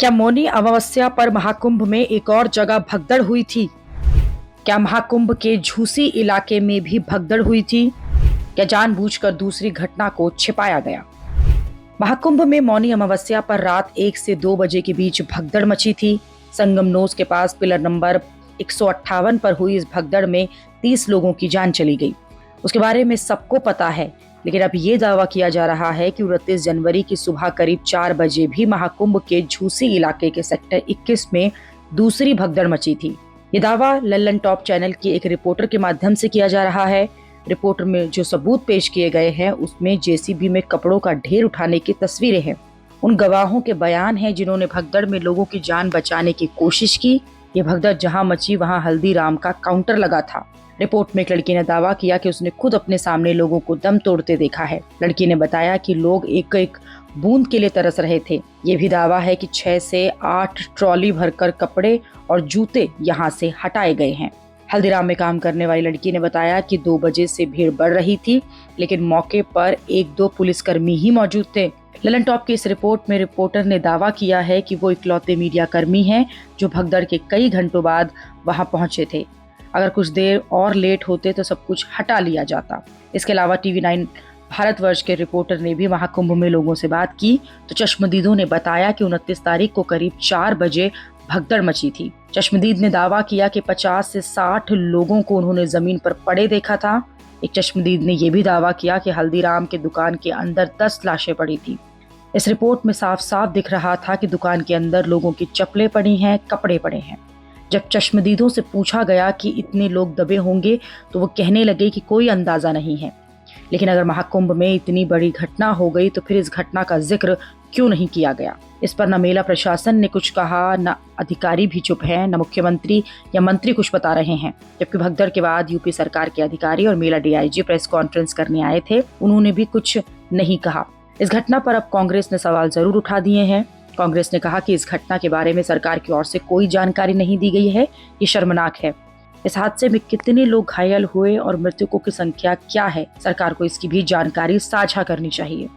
क्या मौनी अमावस्या पर महाकुंभ में एक और जगह भगदड़ हुई थी? क्या महाकुंभ के झूसी इलाके में भी भगदड़ हुई थी? क्या जानबूझकर दूसरी घटना को छिपाया गया? महाकुंभ में मौनी अमावस्या पर रात 1 से 2 बजे के बीच भगदड़ मची थी। संगमनोस के पास पिलर नंबर 158 पर हुई इस भगदड़ में 30 लोगों की जान चली गई। उसके बारे में सबको पता है, लेकिन अब ये दावा किया जा रहा है कि 29 जनवरी की सुबह करीब 4 बजे भी महाकुंभ के झूसी इलाके के सेक्टर 21 में दूसरी भगदड़ मची थी। ये दावा लल्लन टॉप चैनल की एक रिपोर्टर के माध्यम से किया जा रहा है। रिपोर्टर में जो सबूत पेश किए गए हैं उसमें जेसीबी में कपड़ों का ढेर उठाने की तस्वीरें हैं। उन गवाहों के बयान हैं जिन्होंने भगदड़ में लोगों की जान बचाने की कोशिश की। ये भगदड़ जहां मची वहां हल्दीराम का काउंटर लगा था। रिपोर्ट में एक लड़की ने दावा किया कि उसने खुद अपने सामने लोगों को दम तोड़ते देखा है। लड़की ने बताया कि लोग एक एक बूंद के लिए तरस रहे थे। ये भी दावा है कि 6 से 8 ट्रॉली भरकर कपड़े और जूते यहाँ से हटाए गए हैं। हल्दीराम में काम करने वाली लड़की ने बताया कि 2 बजे से भीड़ बढ़ रही थी, लेकिन मौके पर 1-2 पुलिसकर्मी ही मौजूद थे। लल्लन टॉप की इस रिपोर्ट में रिपोर्टर ने दावा किया है कि वो इकलौते मीडिया कर्मी हैं जो भगदड़ के कई घंटों बाद वहां पहुंचे थे। अगर कुछ देर और लेट होते तो सब कुछ हटा लिया जाता। इसके अलावा टीवी 9 भारतवर्ष के रिपोर्टर ने भी महाकुंभ में लोगों से बात की तो चश्मदीदों ने बताया कि 29 तारीख को करीब 4 बजे भगदड़ मची थी। चश्मदीद ने दावा किया कि 50 से 60 लोगों को उन्होंने जमीन पर पड़े देखा था। एक चश्मदीद ने यह भी दावा किया कि हल्दीराम के दुकान के अंदर 10 लाशें पड़ी थी। इस रिपोर्ट में साफ साफ दिख रहा था कि दुकान के अंदर लोगों की चप्पलें पड़ी हैं, कपड़े पड़े हैं। जब चश्मदीदों से पूछा गया कि इतने लोग दबे होंगे तो वो कहने लगे कि कोई अंदाजा नहीं है। लेकिन अगर महाकुंभ में इतनी बड़ी घटना हो गई तो फिर इस घटना का जिक्र क्यों नहीं किया गया? इस पर न मेला प्रशासन ने कुछ कहा, न अधिकारी भी चुप हैं, न मुख्यमंत्री या मंत्री कुछ बता रहे हैं। जबकि भगदड़ के बाद यूपी सरकार के अधिकारी और मेला डीआईजी प्रेस कॉन्फ्रेंस करने आए थे, उन्होंने भी कुछ नहीं कहा। इस घटना पर अब कांग्रेस ने सवाल जरूर उठा दिए हैं। कांग्रेस ने कहा कि इस घटना के बारे में सरकार की ओर से कोई जानकारी नहीं दी गई है। ये शर्मनाक है। इस हादसे में कितने लोग घायल हुए और मृतकों की संख्या क्या है, सरकार को इसकी भी जानकारी साझा करनी चाहिए।